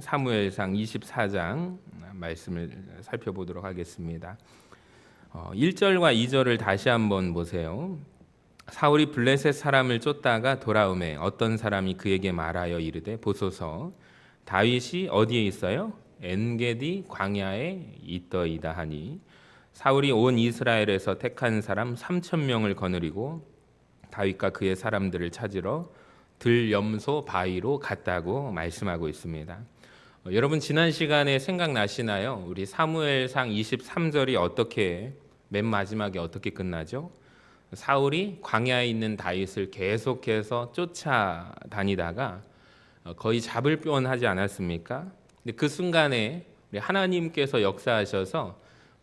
사무엘상 24장 말씀을 살펴보도록 하겠습니다. 1절과 2절을 다시 한번 보세요. 사울이 블레셋 사람을 쫓다가 돌아오매 어떤 사람이 그에게 말하여 이르되 보소서 다윗이 어디에 있어요? 엔게디 광야에 있더이다 하니 사울이 온 이스라엘에서 택한 사람 3,000명을 거느리고 다윗과 그의 사람들을 찾으러 들염소 바위로 갔다고 말씀하고 있습니다. 여러분 지난 시간에 생각나시나요? 우리 사무엘상 23절이 어떻게 맨 마지막에 어떻게 끝나죠? 사울이 광야에 있는 다윗을 계속해서 쫓아다니다가 거의 잡을 뻔하지 않았습니까? 근데 그 순간에 우리 하나님께서 역사하셔서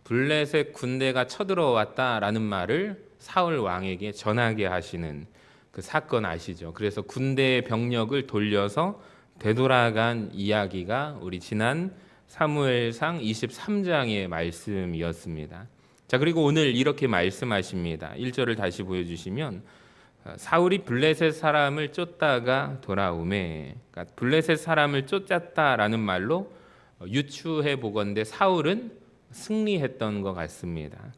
블레셋 군대가 쳐들어왔다라는 말을 사울 왕에게 전하게 하시는 그 사건 아시죠? 그래서 군대의 병력을 돌려서 되돌아간 이야기가 우리 지난 사무엘상 23장의 말씀이었습니다. 자, 그리고 오늘 이렇게 말씀하십니다. 1절을 다시 보여주시면 사울이 블레셋 사람을 쫓다가 돌아오매, 그러니까 블레셋 사람을 쫓았다라는 말로 유추해 보건대 사울은 승리했던 것 같습니다.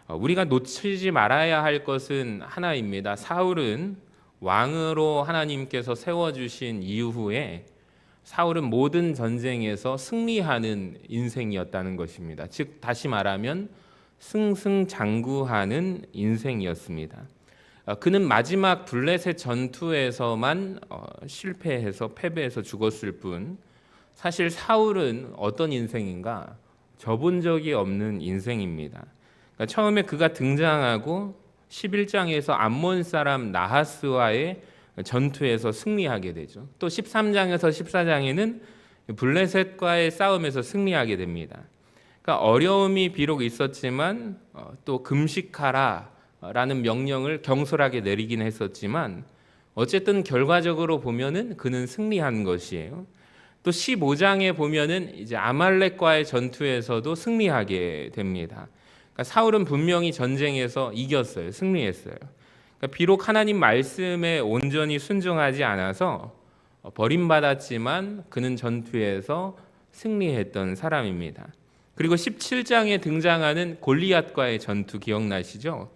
우리가 놓치지 말아야 할 것은 하나입니다. 사울은 왕으로 하나님께서 세워주신 이후에 사울은 모든 전쟁에서 승리하는 인생이었다는 것입니다. 즉 다시 말하면 승승장구하는 인생이었습니다. 그는 마지막 블레셋 전투에서만 실패해서 패배해서 죽었을 뿐 사실 사울은 어떤 인생인가? 져본 적이 없는 인생입니다. 처음에 그가 등장하고 11장에서 암몬 사람 나하스와의 전투에서 승리하게 되죠. 또 13장에서 14장에는 블레셋과의 싸움에서 승리하게 됩니다. 그러니까 어려움이 비록 있었지만 또 금식하라라는 명령을 경솔하게 내리긴 했었지만 어쨌든 결과적으로 보면은 그는 승리한 것이에요. 또 15장에 보면은 이제 아말렉과의 전투에서도 승리하게 됩니다. 그러니까 사울은 분명히 전쟁에서 이겼어요. 승리했어요. 그러니까 비록 하나님 말씀에 온전히 순종하지 않아서 버림받았지만 그는 전투에서 승리했던 사람입니다. 그리고 17장에 등장하는 골리앗과의 전투 기억나시죠?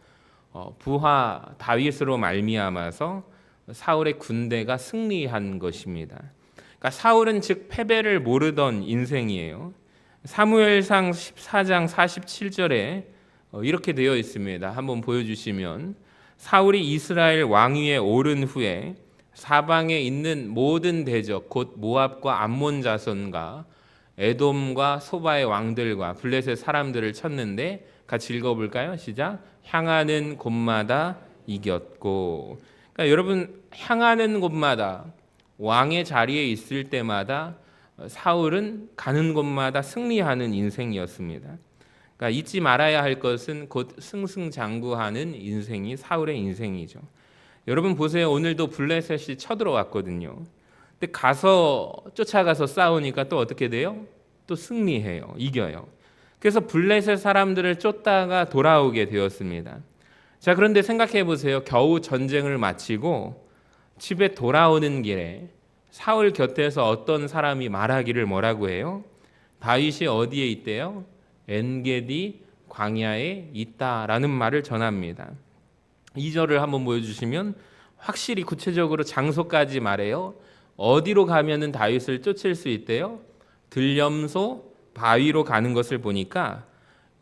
부하 다윗으로 말미암아서 사울의 군대가 승리한 것입니다. 그러니까 사울은 즉 패배를 모르던 인생이에요. 사무엘상 14장 47절에 이렇게 되어 있습니다. 한번 보여주시면 사울이 이스라엘 왕위에 오른 후에 사방에 있는 모든 대적 곧 모압과 암몬 자손과 에돔과 소바의 왕들과 블레셋 사람들을 쳤는데 같이 읽어볼까요? 시작. 향하는 곳마다 이겼고. 그러니까 여러분 향하는 곳마다 왕의 자리에 있을 때마다 사울은 가는 곳마다 승리하는 인생이었습니다. 그러니까 잊지 말아야 할 것은 곧 승승장구하는 인생이 사울의 인생이죠. 여러분 보세요. 오늘도 블레셋이 쳐들어왔거든요. 근데 쫓아가서 싸우니까 또 어떻게 돼요? 또 승리해요. 이겨요. 그래서 블레셋 사람들을 쫓다가 돌아오게 되었습니다. 자, 그런데 생각해 보세요. 겨우 전쟁을 마치고 집에 돌아오는 길에 사울 곁에서 어떤 사람이 말하기를 뭐라고 해요? 다윗이 어디에 있대요? 엔게디 광야에 있다라는 말을 전합니다. 2절을 한번 보여주시면 확실히 구체적으로 장소까지 말해요. 어디로 가면은 다윗을 쫓을 수 있대요? 들염소 바위로 가는 것을 보니까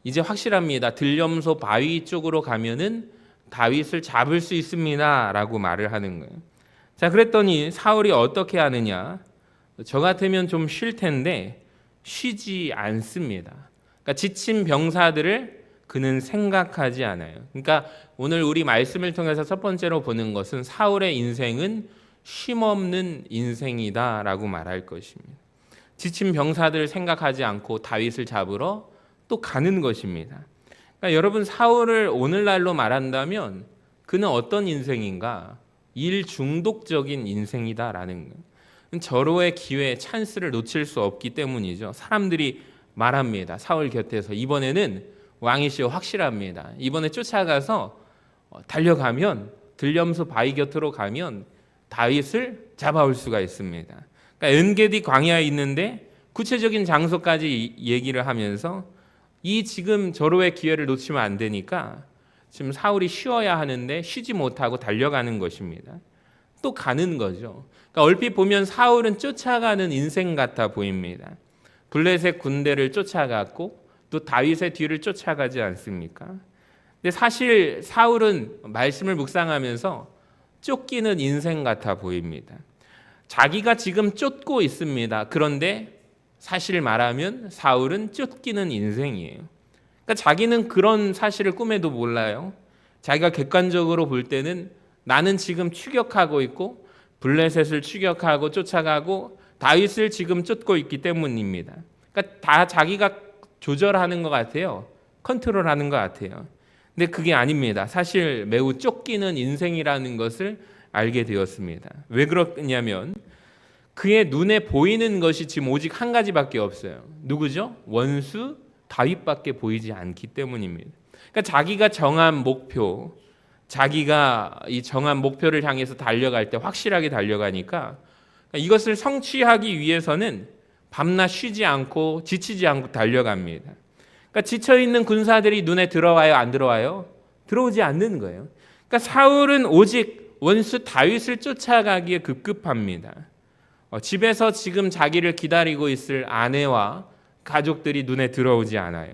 이제 확실합니다. 들염소 바위 쪽으로 가면은 다윗을 잡을 수 있습니다라고 말을 하는 거예요. 자, 그랬더니 사울이 어떻게 하느냐? 저 같으면 좀 쉴 텐데 쉬지 않습니다. 그러니까 지친 병사들을 그는 생각하지 않아요. 그러니까 오늘 우리 말씀을 통해서 첫 번째로 보는 것은 사울의 인생은 쉼없는 인생이다라고 말할 것입니다. 지친 병사들을 생각하지 않고 다윗을 잡으러 또 가는 것입니다. 그러니까 여러분 사울을 오늘날로 말한다면 그는 어떤 인생인가? 일 중독적인 인생이다라는 거예요. 절호의 기회, 찬스를 놓칠 수 없기 때문이죠. 사람들이 말합니다. 사울 곁에서 이번에는 왕이시여 확실합니다. 이번에 쫓아가서 달려가면 들염소 바위 곁으로 가면 다윗을 잡아올 수가 있습니다. 그러니까 엔게디 광야에 있는데 구체적인 장소까지 얘기를 하면서 이 지금 절호의 기회를 놓치면 안 되니까 지금 사울이 쉬어야 하는데 쉬지 못하고 달려가는 것입니다. 또 가는 거죠. 그러니까 얼핏 보면 사울은 쫓아가는 인생 같아 보입니다. 블레셋 군대를 쫓아갔고 또 다윗의 뒤를 쫓아가지 않습니까? 근데 사실 사울은 말씀을 묵상하면서 쫓기는 인생 같아 보입니다. 자기가 지금 쫓고 있습니다. 그런데 사실 말하면 사울은 쫓기는 인생이에요. 그러니까 자기는 그런 사실을 꿈에도 몰라요. 자기가 객관적으로 볼 때는 나는 지금 추격하고 있고 블레셋을 추격하고 쫓아가고 다윗을 지금 쫓고 있기 때문입니다. 그러니까 다 자기가 조절하는 것 같아요. 컨트롤하는 것 같아요. 근데 그게 아닙니다. 사실 매우 쫓기는 인생이라는 것을 알게 되었습니다. 왜 그러냐면 그의 눈에 보이는 것이 지금 오직 한 가지밖에 없어요. 누구죠? 원수 다윗밖에 보이지 않기 때문입니다. 그러니까 자기가 정한 목표, 자기가 이 정한 목표를 향해서 달려갈 때 확실하게 달려가니까 이것을 성취하기 위해서는 밤낮 쉬지 않고 지치지 않고 달려갑니다. 그러니까 지쳐있는 군사들이 눈에 들어와요? 안 들어와요? 들어오지 않는 거예요. 그러니까 사울은 오직 원수 다윗을 쫓아가기에 급급합니다. 집에서 지금 자기를 기다리고 있을 아내와 가족들이 눈에 들어오지 않아요.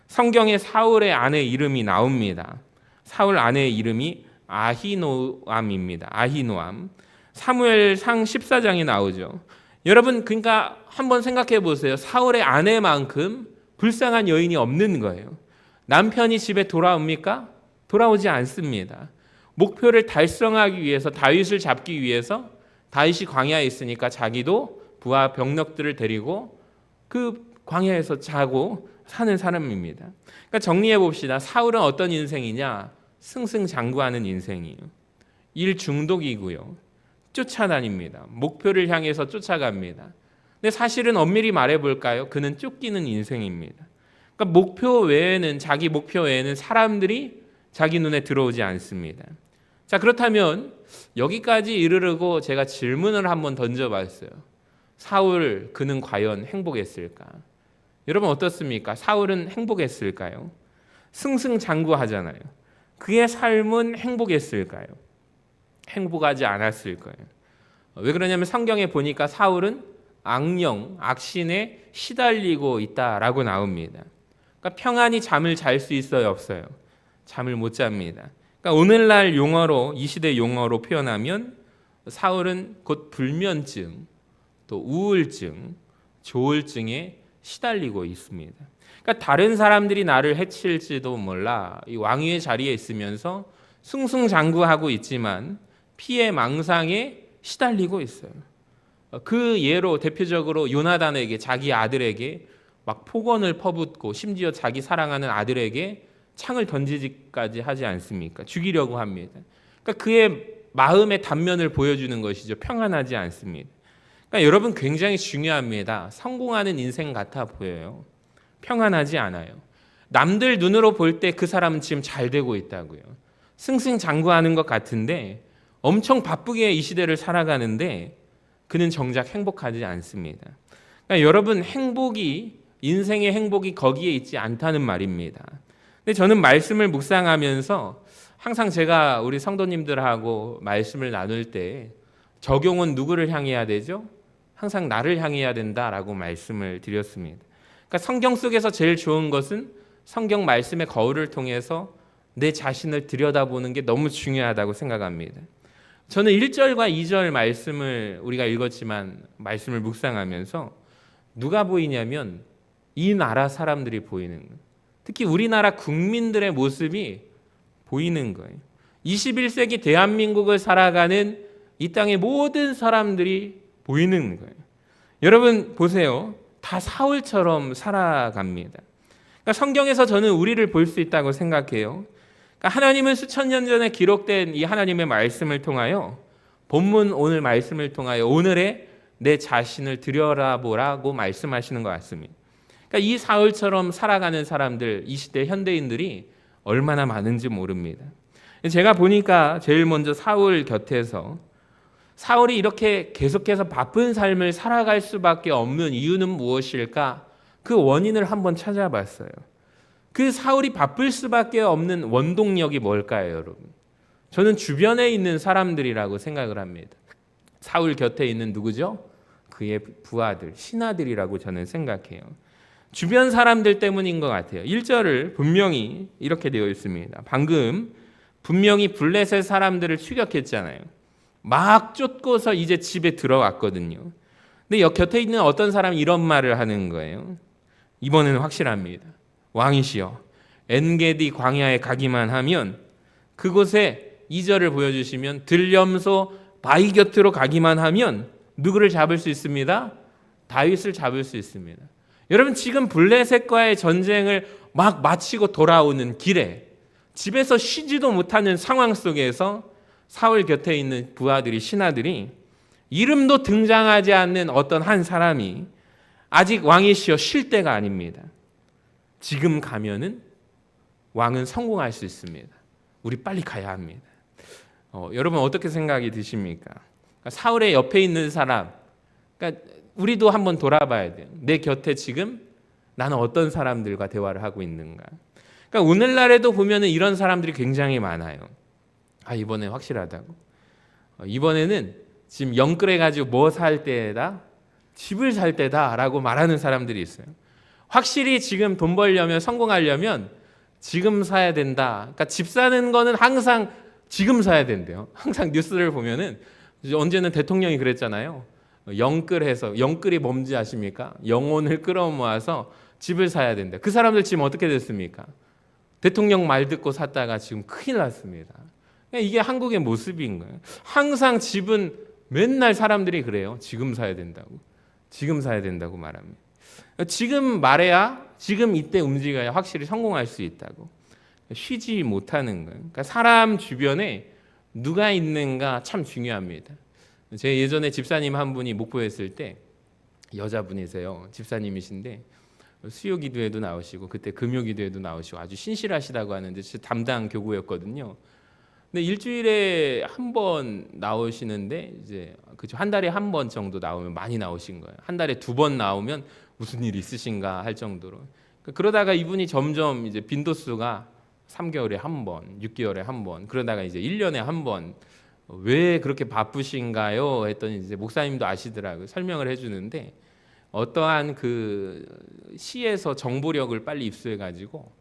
성경에 사울의 아내 이름이 나옵니다. 사울 아내의 이름이 아히노암입니다. 아히노암. 사무엘상 14장에 나오죠. 여러분 그러니까 한번 생각해 보세요. 사울의 아내만큼 불쌍한 여인이 없는 거예요. 남편이 집에 돌아옵니까? 돌아오지 않습니다. 목표를 달성하기 위해서 다윗을 잡기 위해서 다윗이 광야에 있으니까 자기도 부하 병력들을 데리고 그 광야에서 자고 사는 사람입니다. 그러니까 정리해 봅시다. 사울은 어떤 인생이냐? 승승장구하는 인생이에요. 일 중독이고요. 쫓아다닙니다. 목표를 향해서 쫓아갑니다. 근데 사실은 엄밀히 말해볼까요? 그는 쫓기는 인생입니다. 그러니까 목표 외에는 자기 목표 외에는 사람들이 자기 눈에 들어오지 않습니다. 자 그렇다면 여기까지 이르르고 제가 질문을 한번 던져봤어요. 사울 그는 과연 행복했을까? 여러분 어떻습니까? 사울은 행복했을까요? 승승장구하잖아요. 그의 삶은 행복했을까요? 행복하지 않았을 거예요. 왜 그러냐면 성경에 보니까 사울은 악령, 악신에 시달리고 있다라고 나옵니다. 그러니까 평안히 잠을 잘 수 있어요, 없어요? 잠을 못 잡니다. 그러니까 오늘날 용어로 이 시대 용어로 표현하면 사울은 곧 불면증, 또 우울증, 조울증에 시달리고 있습니다. 그러니까 다른 사람들이 나를 해칠지도 몰라 이 왕위의 자리에 있으면서 승승장구하고 있지만 피해 망상에 시달리고 있어요. 그 예로 대표적으로 요나단에게 자기 아들에게 막 폭언을 퍼붓고 심지어 자기 사랑하는 아들에게 창을 던지기까지 하지 않습니까? 죽이려고 합니다. 그러니까 그의 마음의 단면을 보여주는 것이죠. 평안하지 않습니다. 그러니까 여러분 굉장히 중요합니다. 성공하는 인생 같아 보여요. 평안하지 않아요. 남들 눈으로 볼 때 그 사람은 지금 잘 되고 있다고요. 승승장구하는 것 같은데 엄청 바쁘게 이 시대를 살아가는데 그는 정작 행복하지 않습니다. 그러니까 여러분 행복이 인생의 행복이 거기에 있지 않다는 말입니다. 근데 저는 말씀을 묵상하면서 항상 제가 우리 성도님들하고 말씀을 나눌 때 적용은 누구를 향해야 되죠? 항상 나를 향해야 된다라고 말씀을 드렸습니다. 그러니까 성경 속에서 제일 좋은 것은 성경 말씀의 거울을 통해서 내 자신을 들여다보는 게 너무 중요하다고 생각합니다. 저는 1절과 2절 말씀을 우리가 읽었지만 말씀을 묵상하면서 누가 보이냐면 이 나라 사람들이 보이는 거예요. 특히 우리나라 국민들의 모습이 보이는 거예요. 21세기 대한민국을 살아가는 이 땅의 모든 사람들이 보이는 거예요. 여러분 보세요. 다 사울처럼 살아갑니다. 그러니까 성경에서 저는 우리를 볼 수 있다고 생각해요. 그러니까 하나님은 수천 년 전에 기록된 이 하나님의 말씀을 통하여 본문 오늘 말씀을 통하여 오늘의 내 자신을 들여다보라고 말씀하시는 것 같습니다. 그러니까 이 사울처럼 살아가는 사람들, 이 시대 현대인들이 얼마나 많은지 모릅니다. 제가 보니까 제일 먼저 사울 곁에서 사울이 이렇게 계속해서 바쁜 삶을 살아갈 수밖에 없는 이유는 무엇일까? 그 원인을 한번 찾아봤어요. 그 사울이 바쁠 수밖에 없는 원동력이 뭘까요, 여러분? 저는 주변에 있는 사람들이라고 생각을 합니다. 사울 곁에 있는 누구죠? 그의 부하들, 신하들이라고 저는 생각해요. 주변 사람들 때문인 것 같아요. 1절을 분명히 이렇게 되어 있습니다. 방금 분명히 블레셋 사람들을 추격했잖아요. 막 쫓고서 이제 집에 들어왔거든요. 근데 곁에 있는 어떤 사람이 이런 말을 하는 거예요. 이번에는 확실합니다. 왕이시여, 엔게디 광야에 가기만 하면 그곳에 2절을 보여주시면 들염소 바위 곁으로 가기만 하면 누구를 잡을 수 있습니다? 다윗을 잡을 수 있습니다. 여러분, 지금 블레셋과의 전쟁을 막 마치고 돌아오는 길에 집에서 쉬지도 못하는 상황 속에서 사울 곁에 있는 부하들이, 신하들이 이름도 등장하지 않는 어떤 한 사람이 아직 왕이시여 쉴 때가 아닙니다. 지금 가면은 왕은 성공할 수 있습니다. 우리 빨리 가야 합니다. 여러분 어떻게 생각이 드십니까? 그러니까 사울의 옆에 있는 사람, 그러니까 우리도 한번 돌아봐야 돼요. 내 곁에 지금 나는 어떤 사람들과 대화를 하고 있는가? 그러니까 오늘날에도 보면은 이런 사람들이 굉장히 많아요. 이번에 확실하다고. 이번에는 지금 영끌해가지고 뭐 살 때다? 집을 살 때다라고 말하는 사람들이 있어요. 확실히 지금 돈 벌려면, 성공하려면 지금 사야 된다. 그러니까 집 사는 거는 항상 지금 사야 된대요. 항상 뉴스를 보면은 언제는 대통령이 그랬잖아요. 영끌이 뭔지 아십니까? 영혼을 끌어모아서 집을 사야 된다. 그 사람들 지금 어떻게 됐습니까? 대통령 말 듣고 샀다가 지금 큰일 났습니다. 이게 한국의 모습인 거예요. 항상 집은 맨날 사람들이 그래요. 지금 사야 된다고. 지금 사야 된다고 말합니다. 지금 말해야, 지금 이때 움직여야 확실히 성공할 수 있다고. 쉬지 못하는 거예요. 그러니까 사람 주변에 누가 있는가 참 중요합니다. 제 예전에 집사님 한 분이 목포에 있을 때, 여자분이세요. 집사님이신데 수요 기도회도 나오시고 그때 금요 기도회도 나오시고 아주 신실하시다고 하는데 담당 교구였거든요. 근데 일주일에 한 번 나오시는데 이제 그죠, 한 달에 한 번 정도 나오면 많이 나오신 거예요. 한 달에 2번 나오면 무슨 일 있으신가 할 정도로. 그러다가 이분이 점점 이제 빈도수가 3개월에 한 번, 6개월에 한 번, 그러다가 이제 1년에 한 번. 왜 그렇게 바쁘신가요? 했더니 이제 목사님도 아시더라고요. 설명을 해주는데 어떠한 그 시에서 정보력을 빨리 입수해가지고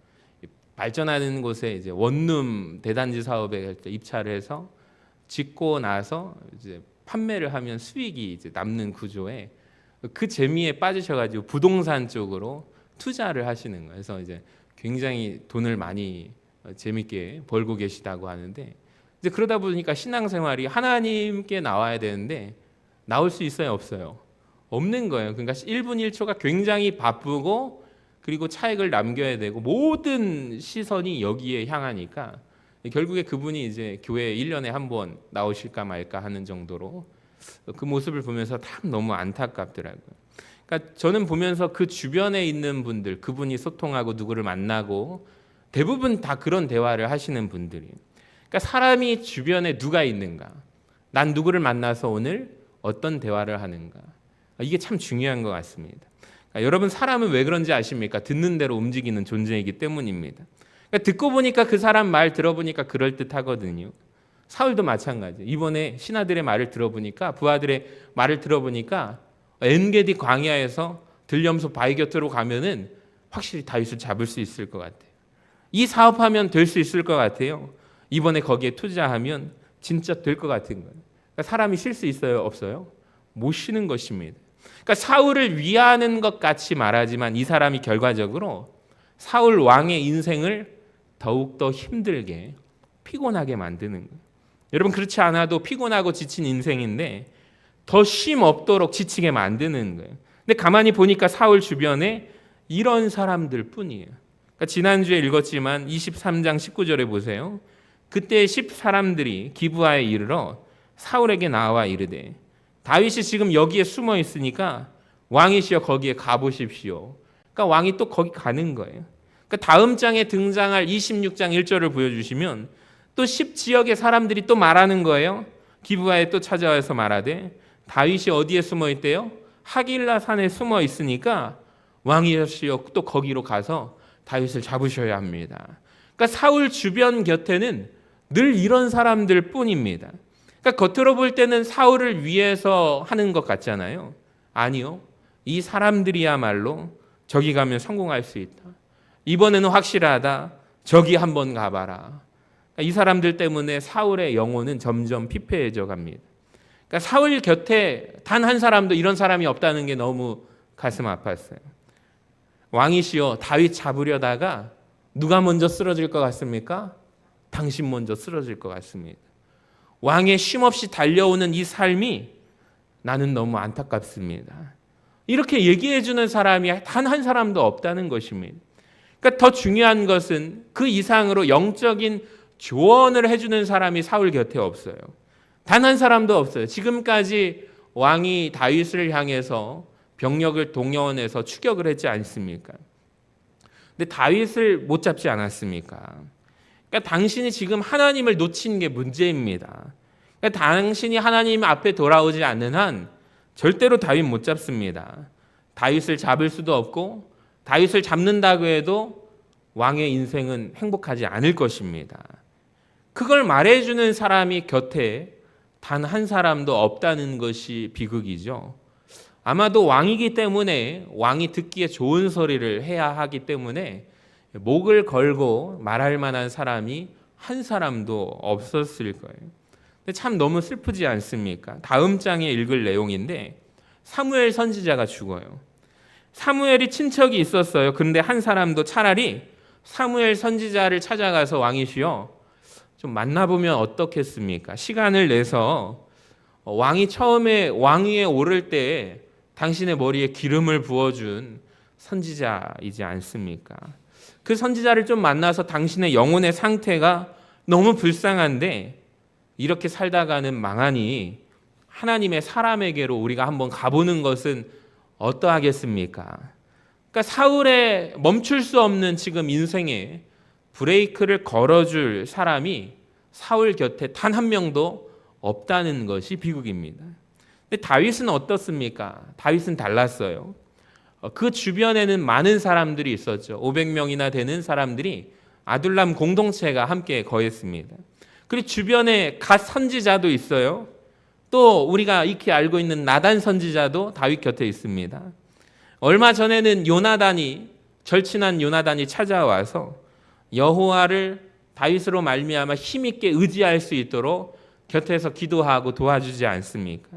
발전하는 곳에 이제 원룸 대단지 사업에 입찰을 해서 짓고 나서 이제 판매를 하면 수익이 이제 남는 구조에 그 재미에 빠지셔가지고 부동산 쪽으로 투자를 하시는 거예요. 그래서 이제 굉장히 돈을 많이 재밌게 벌고 계시다고 하는데 이제 그러다 보니까 신앙생활이 하나님께 나와야 되는데 나올 수 있어요, 없어요? 없는 거예요. 그러니까 1분 1초가 굉장히 바쁘고 그리고 차익을 남겨야 되고 모든 시선이 여기에 향하니까 결국에 그분이 이제 교회에 1년에 한 번 나오실까 말까 하는 정도로 그 모습을 보면서 참 너무 안타깝더라고요. 그러니까 저는 보면서 그 주변에 있는 분들, 그분이 소통하고 누구를 만나고 대부분 다 그런 대화를 하시는 분들이에요. 그러니까 사람이 주변에 누가 있는가, 난 누구를 만나서 오늘 어떤 대화를 하는가, 이게 참 중요한 것 같습니다. 그러니까 여러분, 사람은 왜 그런지 아십니까? 듣는 대로 움직이는 존재이기 때문입니다. 그러니까 듣고 보니까 그 사람 말 들어보니까 그럴듯하거든요. 사울도 마찬가지. 이번에 신하들의 말을 들어보니까, 부하들의 말을 들어보니까 엔게디 광야에서 들염소 바위 곁으로 가면은 확실히 다윗을 잡을 수 있을 것 같아요. 이 사업하면 될 수 있을 것 같아요. 이번에 거기에 투자하면 진짜 될 것 같은 거예요. 그러니까 사람이 쉴 수 있어요, 없어요? 못 쉬는 것입니다. 그러니까 사울을 위하는 것 같이 말하지만 이 사람이 결과적으로 사울 왕의 인생을 더욱더 힘들게, 피곤하게 만드는 거예요. 여러분, 그렇지 않아도 피곤하고 지친 인생인데 더 쉼 없도록 지치게 만드는 거예요. 근데 가만히 보니까 사울 주변에 이런 사람들 뿐이에요. 그러니까 지난주에 읽었지만 23장 19절에 보세요. 그때 10 사람들이 기브아에 이르러 사울에게 나와 이르되 다윗이 지금 여기에 숨어 있으니까 왕이시여 거기에 가보십시오. 그러니까 왕이 또 거기 가는 거예요. 그러니까 다음 장에 등장할 26장 1절을 보여주시면 또 10 지역의 사람들이 또 말하는 거예요. 기브아에 또 찾아와서 말하되 다윗이 어디에 숨어 있대요? 하길라 산에 숨어 있으니까 왕이시여 또 거기로 가서 다윗을 잡으셔야 합니다. 그러니까 사울 주변 곁에는 늘 이런 사람들 뿐입니다. 그러니까 겉으로 볼 때는 사울을 위해서 하는 것 같잖아요. 아니요. 이 사람들이야말로 저기 가면 성공할 수 있다. 이번에는 확실하다. 저기 한번 가봐라. 이 사람들 때문에 사울의 영혼은 점점 피폐해져 갑니다. 그러니까 사울 곁에 단 한 사람도 이런 사람이 없다는 게 너무 가슴 아팠어요. 왕이시여 다윗 잡으려다가 누가 먼저 쓰러질 것 같습니까? 당신 먼저 쓰러질 것 같습니다. 왕의 쉼없이 달려오는 이 삶이 나는 너무 안타깝습니다. 이렇게 얘기해 주는 사람이 단 한 사람도 없다는 것입니다. 그러니까 더 중요한 것은 그 이상으로 영적인 조언을 해주는 사람이 사울 곁에 없어요. 단 한 사람도 없어요. 지금까지 왕이 다윗을 향해서 병력을 동원해서 추격을 했지 않습니까? 근데 다윗을 못 잡지 않았습니까? 그러니까 당신이 지금 하나님을 놓친 게 문제입니다. 그러니까 당신이 하나님 앞에 돌아오지 않는 한 절대로 다윗 못 잡습니다. 다윗을 잡을 수도 없고 다윗을 잡는다고 해도 왕의 인생은 행복하지 않을 것입니다. 그걸 말해주는 사람이 곁에 단 한 사람도 없다는 것이 비극이죠. 아마도 왕이기 때문에 왕이 듣기에 좋은 소리를 해야 하기 때문에 목을 걸고 말할 만한 사람이 한 사람도 없었을 거예요. 근데 참 너무 슬프지 않습니까? 다음 장에 읽을 내용인데 사무엘 선지자가 죽어요. 사무엘이 친척이 있었어요. 그런데 한 사람도 차라리 사무엘 선지자를 찾아가서 왕이시여 좀 만나보면 어떻겠습니까? 시간을 내서 왕이 처음에 왕위에 오를 때 당신의 머리에 기름을 부어준 선지자이지 않습니까? 그 선지자를 좀 만나서 당신의 영혼의 상태가 너무 불쌍한데 이렇게 살다가는 망하니 하나님의 사람에게로 우리가 한번 가보는 것은 어떠하겠습니까? 그러니까 사울의 멈출 수 없는 지금 인생에 브레이크를 걸어줄 사람이 사울 곁에 단 한 명도 없다는 것이 비극입니다. 근데 다윗은 어떻습니까? 다윗은 달랐어요. 그 주변에는 많은 사람들이 있었죠. 500명이나 되는 사람들이 아둘람 공동체가 함께 거했습니다. 그리고 주변에 갓 선지자도 있어요. 또 우리가 익히 알고 있는 나단 선지자도 다윗 곁에 있습니다. 얼마 전에는 절친한 요나단이 찾아와서 여호와를 다윗으로 말미암아 힘있게 의지할 수 있도록 곁에서 기도하고 도와주지 않습니까?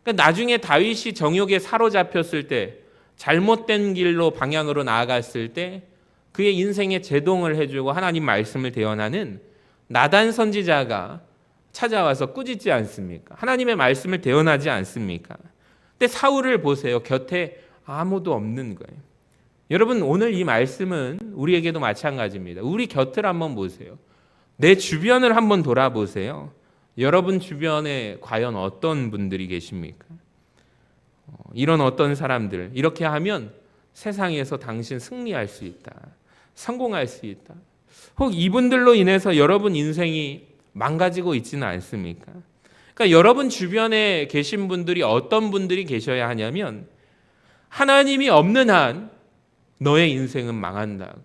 그러니까 나중에 다윗이 정욕에 사로잡혔을 때 잘못된 길로 방향으로 나아갔을 때 그의 인생에 제동을 해주고 하나님 말씀을 대언하는 나단 선지자가 찾아와서 꾸짖지 않습니까? 하나님의 말씀을 대언하지 않습니까? 근데 사울을 보세요. 곁에 아무도 없는 거예요. 여러분 오늘 이 말씀은 우리에게도 마찬가지입니다. 우리 곁을 한번 보세요. 내 주변을 한번 돌아보세요. 여러분 주변에 과연 어떤 분들이 계십니까? 이런 어떤 사람들 이렇게 하면 세상에서 당신 승리할 수 있다. 성공할 수 있다. 혹 이분들로 인해서 여러분 인생이 망가지고 있지는 않습니까? 그러니까 여러분 주변에 계신 분들이 어떤 분들이 계셔야 하냐면 하나님이 없는 한 너의 인생은 망한다고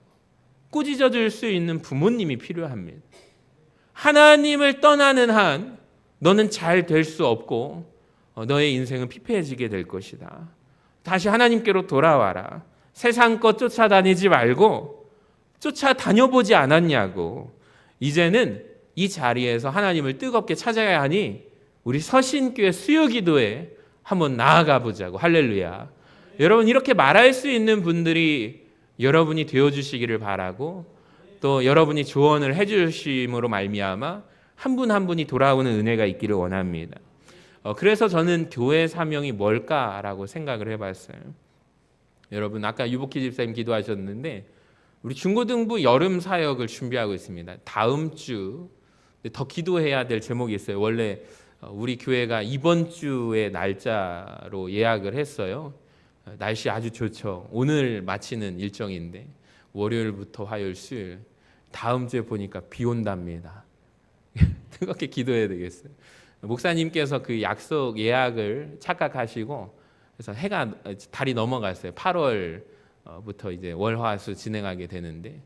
꾸짖어 줄 수 있는 부모님이 필요합니다. 하나님을 떠나는 한 너는 잘 될 수 없고 너의 인생은 피폐해지게 될 것이다. 다시 하나님께로 돌아와라. 세상 것 쫓아다니지 말고 쫓아다녀보지 않았냐고. 이제는 이 자리에서 하나님을 뜨겁게 찾아야 하니 우리 서신교회 수요기도에 한번 나아가 보자고. 할렐루야. 여러분 이렇게 말할 수 있는 분들이 여러분이 되어주시기를 바라고 또 여러분이 조언을 해주심으로 말미암아 한 분 한 분이 돌아오는 은혜가 있기를 원합니다. 그래서 저는 교회 사명이 뭘까라고 생각을 해봤어요. 여러분 아까 유복희 집사님 기도하셨는데 우리 중고등부 여름 사역을 준비하고 있습니다. 다음 주 더 기도해야 될 제목이 있어요. 원래 우리 교회가 이번 주의 날짜로 예약을 했어요. 날씨 아주 좋죠. 오늘 마치는 일정인데 월요일부터 화요일, 수요일 다음 주에 보니까 비 온답니다. 뜨겁게 기도해야 되겠어요. 목사님께서 그 약속 예약을 착각하시고 그래서 달이 넘어갔어요. 8월부터 이제 월화수 진행하게 되는데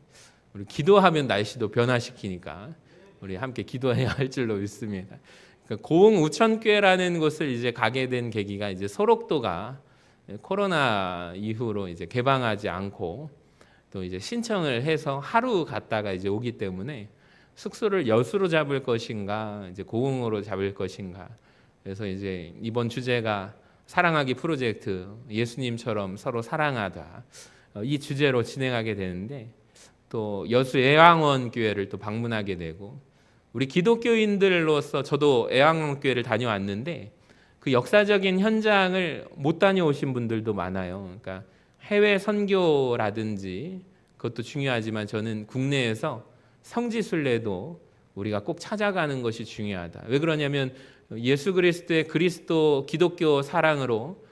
우리 기도하면 날씨도 변화시키니까 우리 함께 기도해야 할 줄로 믿습니다. 그러니까 고흥 우천교회라는 곳을 이제 가게 된 계기가 이제 소록도가 코로나 이후로 이제 개방하지 않고 또 이제 신청을 해서 하루 갔다가 이제 오기 때문에 숙소를 여수로 잡을 것인가 이제 고흥으로 잡을 것인가 그래서 이제 이번 주제가 사랑하기 프로젝트 예수님처럼 서로 사랑하다 이 주제로 진행하게 되는데 또 여수 애왕원 교회를 또 방문하게 되고 우리 기독교인들로서 저도 애왕원 교회를 다녀왔는데 그 역사적인 현장을 못 다녀오신 분들도 많아요. 그러니까 해외 선교라든지 그것도 중요하지만 저는 국내에서 성지순례도 우리가 꼭 찾아가는 것이 중요하다. 왜 그러냐면 예수 그리스도의 그리스도 기독교 사랑으로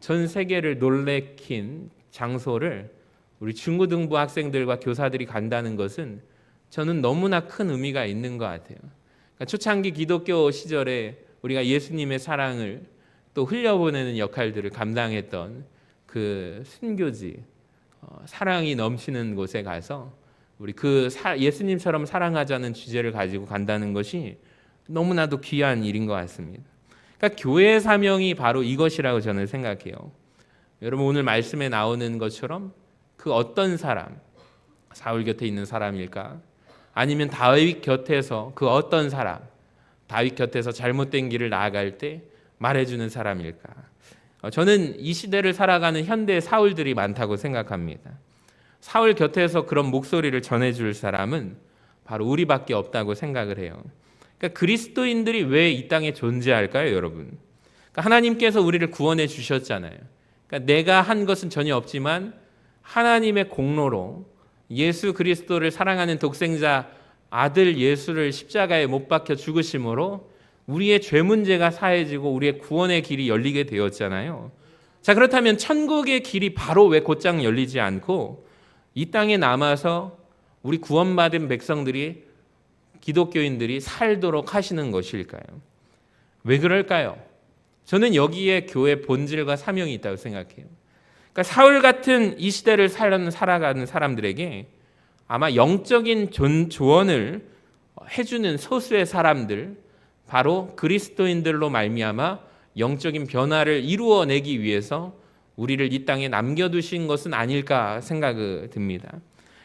전 세계를 놀래킨 장소를 우리 중고등부 학생들과 교사들이 간다는 것은 저는 너무나 큰 의미가 있는 것 같아요. 그러니까 초창기 기독교 시절에 우리가 예수님의 사랑을 또 흘려보내는 역할들을 감당했던 그 순교지 사랑이 넘치는 곳에 가서 우리 예수님처럼 사랑하자는 주제를 가지고 간다는 것이 너무나도 귀한 일인 것 같습니다. 그러니까 교회의 사명이 바로 이것이라고 저는 생각해요. 여러분 오늘 말씀에 나오는 것처럼 그 어떤 사람, 사울 곁에 있는 사람일까? 아니면 다윗 곁에서 그 어떤 사람, 다윗 곁에서 잘못된 길을 나아갈 때 말해주는 사람일까? 저는 이 시대를 살아가는 현대 사울들이 많다고 생각합니다. 사울 곁에서 그런 목소리를 전해줄 사람은 바로 우리밖에 없다고 생각을 해요. 그러니까 그리스도인들이 왜 이 땅에 존재할까요, 여러분? 그러니까 하나님께서 우리를 구원해 주셨잖아요. 그러니까 내가 한 것은 전혀 없지만 하나님의 공로로 예수 그리스도를 사랑하는 독생자 아들 예수를 십자가에 못 박혀 죽으심으로 우리의 죄 문제가 사해지고 우리의 구원의 길이 열리게 되었잖아요. 자, 그렇다면 천국의 길이 바로 왜 곧장 열리지 않고 이 땅에 남아서 우리 구원받은 백성들이 기독교인들이 살도록 하시는 것일까요? 왜 그럴까요? 저는 여기에 교회 본질과 사명이 있다고 생각해요. 그러니까 사울 같은 이 시대를 살아가는 사람들에게 아마 영적인 조언을 해주는 소수의 사람들, 바로 그리스도인들로 말미암아 영적인 변화를 이루어내기 위해서 우리를 이 땅에 남겨두신 것은 아닐까 생각이 듭니다.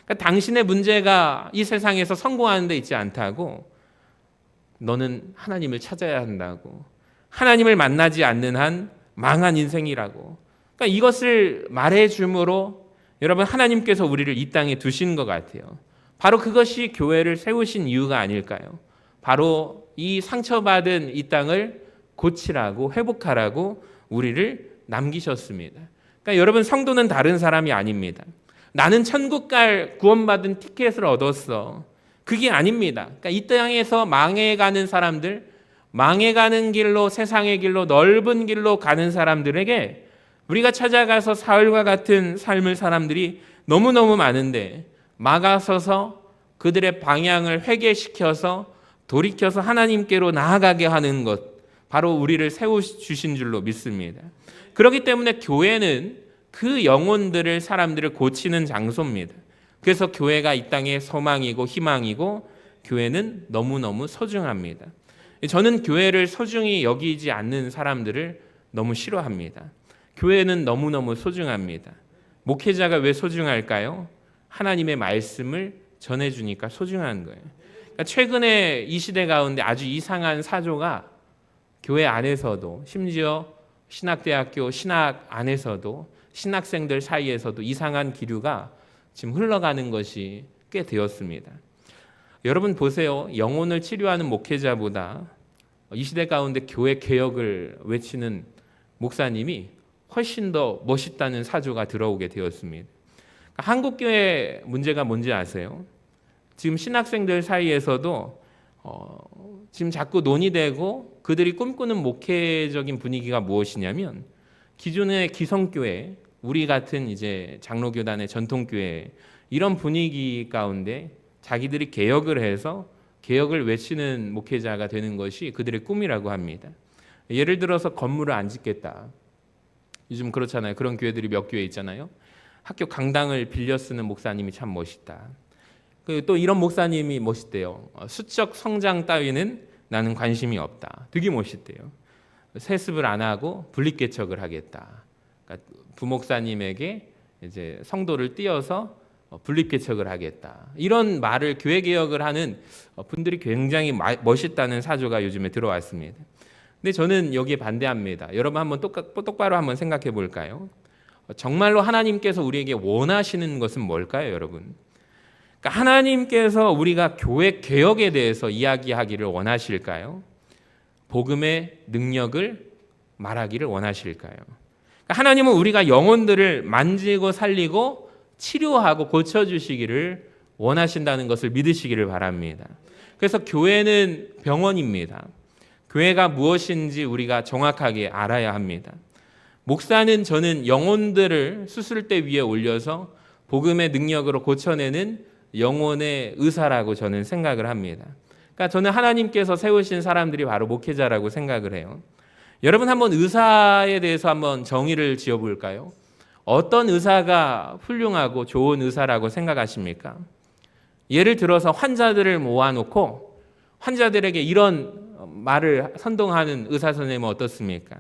그러니까 당신의 문제가 이 세상에서 성공하는 데 있지 않다고, 너는 하나님을 찾아야 한다고, 하나님을 만나지 않는 한 망한 인생이라고, 그러니까 이것을 말해줌으로 여러분 하나님께서 우리를 이 땅에 두신 것 같아요. 바로 그것이 교회를 세우신 이유가 아닐까요? 바로 이 상처받은 이 땅을 고치라고, 회복하라고 우리를 남기셨습니다. 그러니까 여러분, 성도는 다른 사람이 아닙니다. 나는 천국 갈 구원받은 티켓을 얻었어, 그게 아닙니다. 그러니까 이 땅에서 망해가는 사람들, 망해가는 길로, 세상의 길로, 넓은 길로 가는 사람들에게 우리가 찾아가서 사울과 같은 삶을 사람들이 너무너무 많은데 막아서서 그들의 방향을 회개시켜서 돌이켜서 하나님께로 나아가게 하는 것, 바로 우리를 세워주신 줄로 믿습니다. 그렇기 때문에 교회는 그 영혼들을, 사람들을 고치는 장소입니다. 그래서 교회가 이 땅의 소망이고 희망이고 교회는 너무너무 소중합니다. 저는 교회를 소중히 여기지 않는 사람들을 너무 싫어합니다. 교회는 너무너무 소중합니다. 목회자가 왜 소중할까요? 하나님의 말씀을 전해주니까 소중한 거예요. 그러니까 최근에 이 시대 가운데 아주 이상한 사조가 교회 안에서도, 심지어 신학대학교 신학 안에서도, 신학생들 사이에서도 이상한 기류가 지금 흘러가는 것이 꽤 되었습니다. 여러분 보세요. 영혼을 치료하는 목회자보다 이 시대 가운데 교회 개혁을 외치는 목사님이 훨씬 더 멋있다는 사조가 들어오게 되었습니다. 한국교회 문제가 뭔지 아세요? 지금 신학생들 사이에서도 지금 자꾸 논의되고 그들이 꿈꾸는 목회적인 분위기가 무엇이냐면, 기존의 기성교회, 우리 같은 이제 장로교단의 전통교회, 이런 분위기 가운데 자기들이 개혁을 해서 개혁을 외치는 목회자가 되는 것이 그들의 꿈이라고 합니다. 예를 들어서 건물을 안 짓겠다. 요즘 그렇잖아요. 그런 교회들이 몇 교회 있잖아요. 학교 강당을 빌려 쓰는 목사님이 참 멋있다. 또 이런 목사님이 멋있대요. 수적 성장 따위는 나는 관심이 없다. 되게 멋있대요. 세습을 안 하고 분립개척을 하겠다. 그러니까 부목사님에게 이제 성도를 띄어서 분립개척을 하겠다. 이런 말을 교회 개혁을 하는 분들이 굉장히 멋있다는 사조가 요즘에 들어왔습니다. 근데 저는 여기에 반대합니다. 여러분 한번 똑바로 한번 생각해 볼까요? 정말로 하나님께서 우리에게 원하시는 것은 뭘까요, 여러분? 그러니까 하나님께서 우리가 교회 개혁에 대해서 이야기하기를 원하실까요? 복음의 능력을 말하기를 원하실까요? 그러니까 하나님은 우리가 영혼들을 만지고 살리고 치료하고 고쳐주시기를 원하신다는 것을 믿으시기를 바랍니다. 그래서 교회는 병원입니다. 교회가 무엇인지 우리가 정확하게 알아야 합니다. 목사는 저는 영혼들을 수술대 위에 올려서 복음의 능력으로 고쳐내는 영혼의 의사라고 저는 생각을 합니다. 그러니까 저는 하나님께서 세우신 사람들이 바로 목회자라고 생각을 해요. 여러분 한번 의사에 대해서 한번 정의를 지어볼까요? 어떤 의사가 훌륭하고 좋은 의사라고 생각하십니까? 예를 들어서 환자들을 모아놓고 환자들에게 이런 말을 선동하는 의사 선생님은 어떻습니까?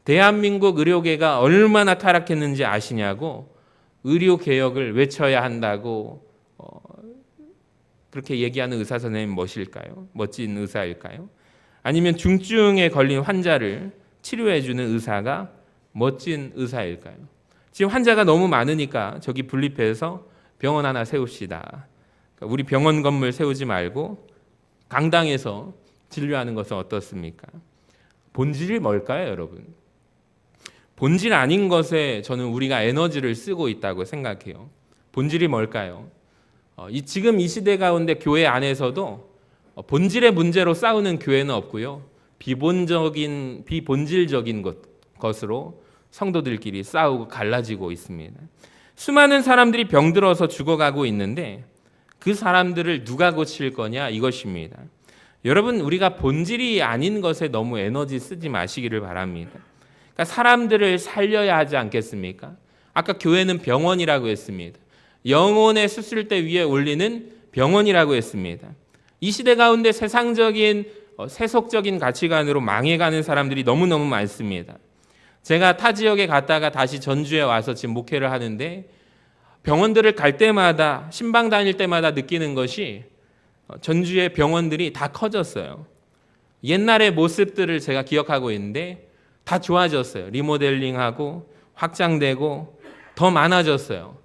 대한민국 의료계가 얼마나 타락했는지 아시냐고 의료개혁을 외쳐야 한다고 그렇게 얘기하는 의사 선생님 멋일까요? 멋진 의사일까요? 아니면 중증에 걸린 환자를 치료해주는 의사가 멋진 의사일까요? 지금 환자가 너무 많으니까 저기 분립해서 병원 하나 세웁시다. 우리 병원 건물 세우지 말고 강당에서 진료하는 것은 어떻습니까? 본질이 뭘까요, 여러분? 본질 아닌 것에 저는 우리가 에너지를 쓰고 있다고 생각해요. 본질이 뭘까요? 지금 이 시대 가운데 교회 안에서도 본질의 문제로 싸우는 교회는 없고요. 비본질적인 것으로 성도들끼리 싸우고 갈라지고 있습니다. 수많은 사람들이 병들어서 죽어가고 있는데 그 사람들을 누가 고칠 거냐 이것입니다. 여러분 우리가 본질이 아닌 것에 너무 에너지 쓰지 마시기를 바랍니다. 그러니까 사람들을 살려야 하지 않겠습니까? 아까 교회는 병원이라고 했습니다. 영혼의 수술대 위에 올리는 병원이라고 했습니다. 이 시대 가운데 세상적인 세속적인 가치관으로 망해가는 사람들이 너무너무 많습니다. 제가 타 지역에 갔다가 다시 전주에 와서 지금 목회를 하는데 병원들을 갈 때마다 신방 다닐 때마다 느끼는 것이 전주의 병원들이 다 커졌어요. 옛날의 모습들을 제가 기억하고 있는데 다 좋아졌어요. 리모델링하고 확장되고 더 많아졌어요.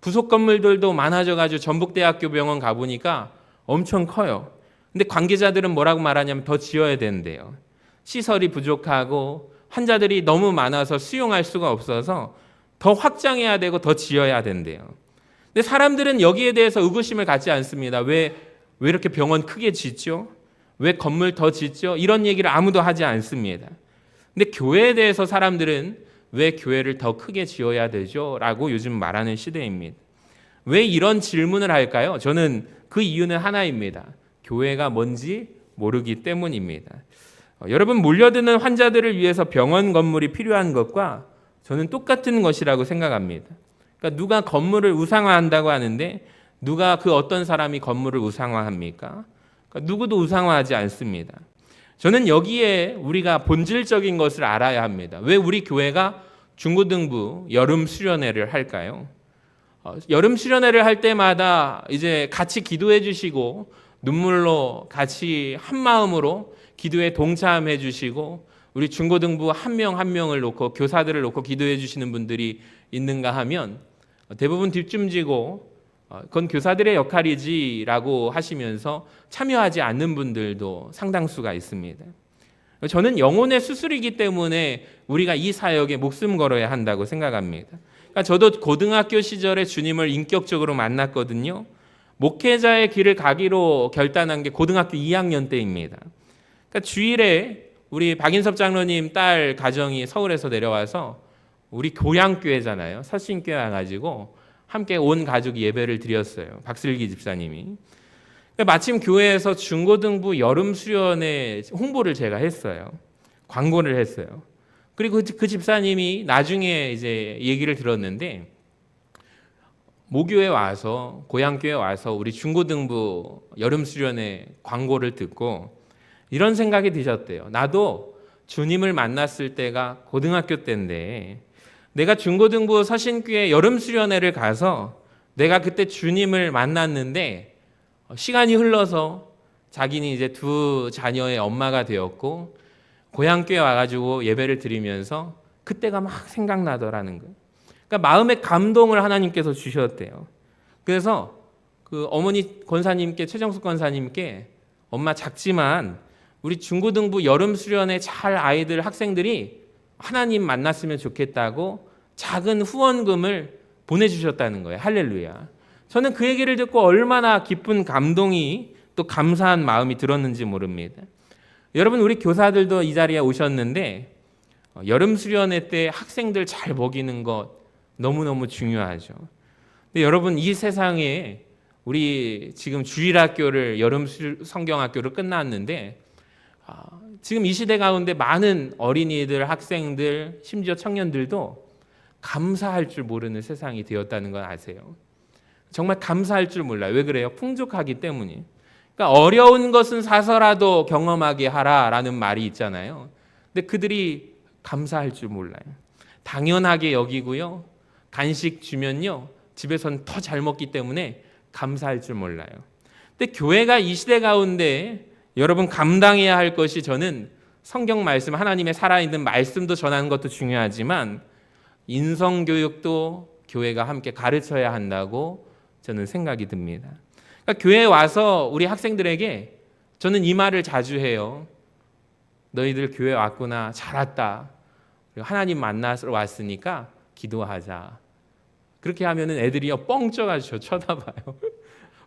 부속 건물들도 많아져가지고 전북대학교 병원 가보니까 엄청 커요. 근데 관계자들은 뭐라고 말하냐면 더 지어야 된대요. 시설이 부족하고 환자들이 너무 많아서 수용할 수가 없어서 더 확장해야 되고 더 지어야 된대요. 근데 사람들은 여기에 대해서 의구심을 갖지 않습니다. 왜 이렇게 병원 크게 짓죠? 왜 건물 더 짓죠? 이런 얘기를 아무도 하지 않습니다. 근데 교회에 대해서 사람들은 왜 교회를 더 크게 지어야 되죠? 라고 요즘 말하는 시대입니다. 왜 이런 질문을 할까요? 저는 그 이유는 하나입니다. 교회가 뭔지 모르기 때문입니다. 여러분 몰려드는 환자들을 위해서 병원 건물이 필요한 것과 저는 똑같은 것이라고 생각합니다. 그러니까 누가 건물을 우상화한다고 하는데 누가 그 어떤 사람이 건물을 우상화합니까? 그러니까 누구도 우상화하지 않습니다. 저는 여기에 우리가 본질적인 것을 알아야 합니다. 왜 우리 교회가 중고등부 여름 수련회를 할까요? 여름 수련회를 할 때마다 이제 같이 기도해 주시고 눈물로 같이 한 마음으로 기도에 동참해 주시고 우리 중고등부 한 명 한 명을 놓고 교사들을 놓고 기도해 주시는 분들이 있는가 하면 대부분 뒷짐지고 그건 교사들의 역할이지라고 하시면서 참여하지 않는 분들도 상당수가 있습니다. 저는 영혼의 수술이기 때문에 우리가 이 사역에 목숨 걸어야 한다고 생각합니다. 그러니까 저도 고등학교 시절에 주님을 인격적으로 만났거든요. 목회자의 길을 가기로 결단한 게 고등학교 2학년 때입니다. 그러니까 주일에 우리 박인섭 장로님 딸 가정이 서울에서 내려와서 우리 교양교회잖아요. 서신교회 와가지고 함께 온 가족이 예배를 드렸어요. 박슬기 집사님이. 마침 교회에서 중고등부 여름 수련회 홍보를 제가 했어요. 광고를 했어요. 그리고 그 집사님이 나중에 이제 얘기를 들었는데 모교에 와서 고향교회 와서 우리 중고등부 여름 수련회 광고를 듣고 이런 생각이 드셨대요. 나도 주님을 만났을 때가 고등학교 때인데 내가 중고등부 서신교회 여름 수련회를 가서 내가 그때 주님을 만났는데 시간이 흘러서 자기는 이제 두 자녀의 엄마가 되었고 고향교회 와가지고 예배를 드리면서 그때가 막 생각나더라는 거예요. 그러니까 마음의 감동을 하나님께서 주셨대요. 그래서 그 어머니 권사님께, 최정숙 권사님께 엄마 작지만 우리 중고등부 여름 수련회 잘 아이들 학생들이 하나님 만났으면 좋겠다고 작은 후원금을 보내주셨다는 거예요. 할렐루야. 저는 그 얘기를 듣고 얼마나 기쁜 감동이 또 감사한 마음이 들었는지 모릅니다. 여러분, 우리 교사들도 이 자리에 오셨는데 여름 수련회 때 학생들 잘 먹이는 것 너무너무 중요하죠. 근데 여러분, 이 세상에 우리 지금 주일학교를 여름 성경학교를 끝났는데 지금 이 시대 가운데 많은 어린이들, 학생들, 심지어 청년들도 감사할 줄 모르는 세상이 되었다는 건 아세요? 정말 감사할 줄 몰라요. 왜 그래요? 풍족하기 때문이에요. 그러니까 어려운 것은 사서라도 경험하게 하라라는 말이 있잖아요. 근데 그들이 감사할 줄 몰라요. 당연하게 여기고요. 간식 주면요. 집에서는 더 잘 먹기 때문에 감사할 줄 몰라요. 근데 교회가 이 시대 가운데 여러분 감당해야 할 것이, 저는 성경 말씀, 하나님의 살아있는 말씀도 전하는 것도 중요하지만 인성교육도 교회가 함께 가르쳐야 한다고 저는 생각이 듭니다. 그러니까 교회에 와서 우리 학생들에게 저는 이 말을 자주 해요. 너희들 교회 왔구나, 잘 왔다. 그리고 하나님 만나러 왔으니까 기도하자. 그렇게 하면은 애들이요 뻥 쪄가지고 쳐다봐요.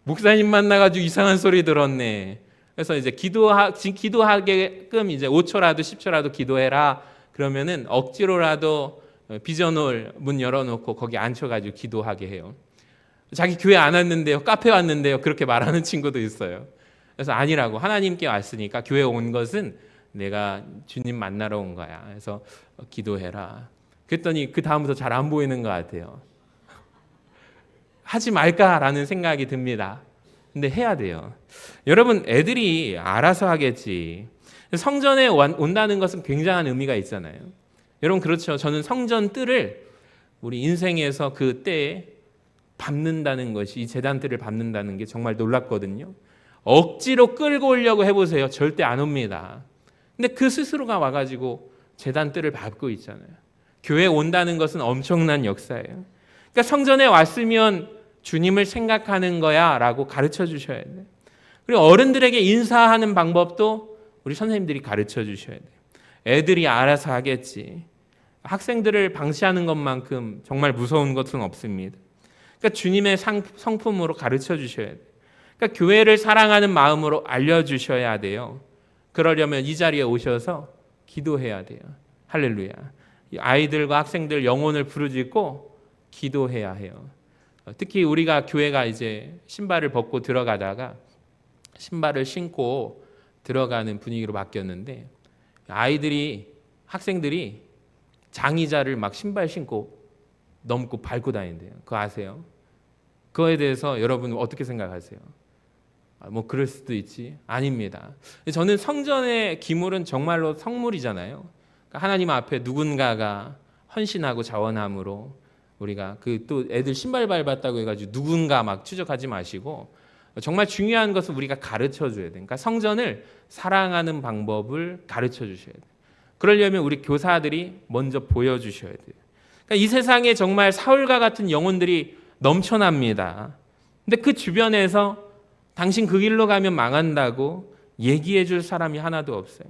목사님 만나가지고 이상한 소리 들었네. 그래서 이제 기도하게끔 이제 5초라도 10초라도 기도해라. 그러면은 억지로라도 비전홀 문 열어놓고 거기 앉혀가지고 기도하게 해요. 자기 교회 안 왔는데요, 카페 왔는데요, 그렇게 말하는 친구도 있어요. 그래서 아니라고, 하나님께 왔으니까 교회 온 것은 내가 주님 만나러 온 거야. 그래서 기도해라. 그랬더니 그 다음부터 잘 안 보이는 것 같아요. 하지 말까라는 생각이 듭니다. 근데 해야 돼요. 여러분, 애들이 알아서 하겠지. 성전에 온다는 것은 굉장한 의미가 있잖아요. 여러분, 그렇죠. 저는 성전 뜰을 우리 인생에서 그 때에 밟는다는 것이, 이 제단 뜰을 밟는다는 게 정말 놀랍거든요. 억지로 끌고 오려고 해보세요. 절대 안 옵니다. 근데 그 스스로가 와가지고 제단 뜰을 밟고 있잖아요. 교회 온다는 것은 엄청난 역사예요. 그러니까 성전에 왔으면 주님을 생각하는 거야 라고 가르쳐 주셔야 돼요. 그리고 어른들에게 인사하는 방법도 우리 선생님들이 가르쳐 주셔야 돼요. 애들이 알아서 하겠지. 학생들을 방치하는 것만큼 정말 무서운 것은 없습니다. 그러니까 주님의 성품으로 가르쳐 주셔야 돼요. 그러니까 교회를 사랑하는 마음으로 알려주셔야 돼요. 그러려면 이 자리에 오셔서 기도해야 돼요. 할렐루야. 아이들과 학생들 영혼을 부르짖고 기도해야 해요. 특히 우리가 교회가 이제 신발을 벗고 들어가다가 신발을 신고 들어가는 분위기로 바뀌었는데 아이들이, 학생들이 장의자를 막 신발 신고 넘고 밟고 다닌대요. 그거 아세요? 그거에 대해서 여러분 어떻게 생각하세요? 뭐 그럴 수도 있지. 아닙니다. 저는 성전의 기물은 정말로 성물이잖아요. 그러니까 하나님 앞에 누군가가 헌신하고 자원함으로 우리가 그 또 애들 신발 밟았다고 해가지고 누군가 막 추적하지 마시고 정말 중요한 것은 우리가 가르쳐 줘야 돼요. 그러니까 성전을 사랑하는 방법을 가르쳐 주셔야 돼요. 그러려면 우리 교사들이 먼저 보여주셔야 돼요. 그러니까 이 세상에 정말 사울과 같은 영혼들이 넘쳐납니다. 근데 그 주변에서 당신 그 길로 가면 망한다고 얘기해 줄 사람이 하나도 없어요.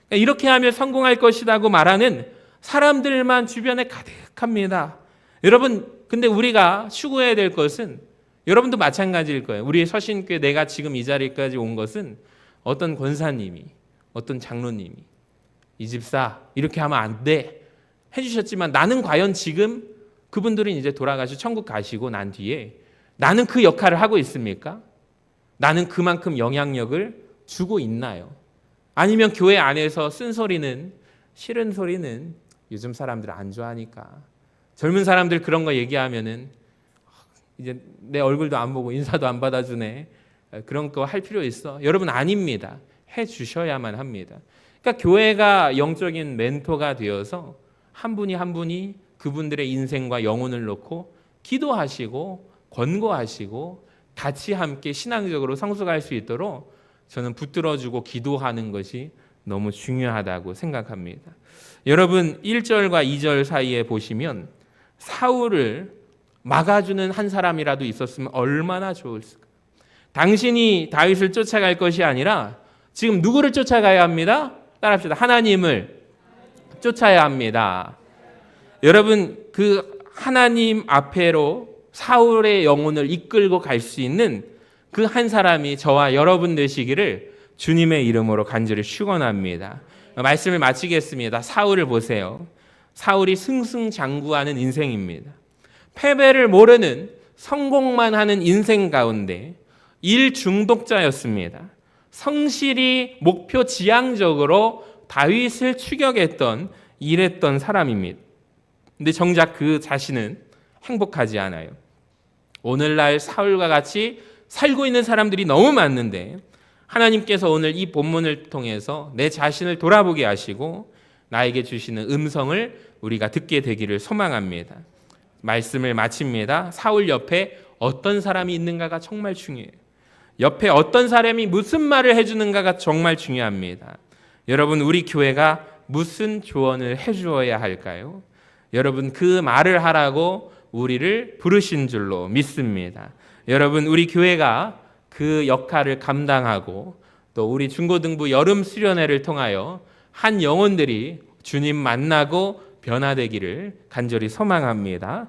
그러니까 이렇게 하면 성공할 것이라고 말하는 사람들만 주변에 가득합니다. 여러분, 근데 우리가 추구해야 될 것은, 여러분도 마찬가지일 거예요. 우리 서신교회 내가 지금 이 자리까지 온 것은 어떤 권사님이, 어떤 장로님이 이 집사 이렇게 하면 안 돼 해주셨지만 나는 과연 지금 그분들은 이제 돌아가시고 천국 가시고 난 뒤에 나는 그 역할을 하고 있습니까? 나는 그만큼 영향력을 주고 있나요? 아니면 교회 안에서 쓴소리는, 싫은 소리는 요즘 사람들 안 좋아하니까, 젊은 사람들 그런 거 얘기하면은 이제 내 얼굴도 안 보고 인사도 안 받아주네, 그런 거 할 필요 있어? 여러분, 아닙니다. 해 주셔야만 합니다. 그러니까 교회가 영적인 멘토가 되어서 한 분이 한 분이 그분들의 인생과 영혼을 놓고 기도하시고 권고하시고 같이 함께 신앙적으로 성숙할 수 있도록 저는 붙들어주고 기도하는 것이 너무 중요하다고 생각합니다. 여러분, 1절과 2절 사이에 보시면 사울을 막아주는 한 사람이라도 있었으면 얼마나 좋을까. 당신이 다윗을 쫓아갈 것이 아니라 지금 누구를 쫓아가야 합니다? 따라합시다. 하나님을 쫓아야 합니다. 여러분, 그 하나님 앞에로 사울의 영혼을 이끌고 갈 수 있는 그 한 사람이 저와 여러분 되시기를 주님의 이름으로 간절히 축원합니다. 말씀을 마치겠습니다. 사울을 보세요. 사울이 승승장구하는 인생입니다. 패배를 모르는, 성공만 하는 인생 가운데 일 중독자였습니다. 성실히 목표 지향적으로 다윗을 추격했던, 일했던 사람입니다. 근데 정작 그 자신은 행복하지 않아요. 오늘날 사울과 같이 살고 있는 사람들이 너무 많은데 하나님께서 오늘 이 본문을 통해서 내 자신을 돌아보게 하시고 나에게 주시는 음성을 우리가 듣게 되기를 소망합니다. 말씀을 마칩니다. 사울 옆에 어떤 사람이 있는가가 정말 중요해요. 옆에 어떤 사람이 무슨 말을 해주는가가 정말 중요합니다. 여러분, 우리 교회가 무슨 조언을 해주어야 할까요? 여러분, 그 말을 하라고 우리를 부르신 줄로 믿습니다. 여러분, 우리 교회가 그 역할을 감당하고 또 우리 중고등부 여름 수련회를 통하여 한 영혼들이 주님 만나고 변화되기를 간절히 소망합니다.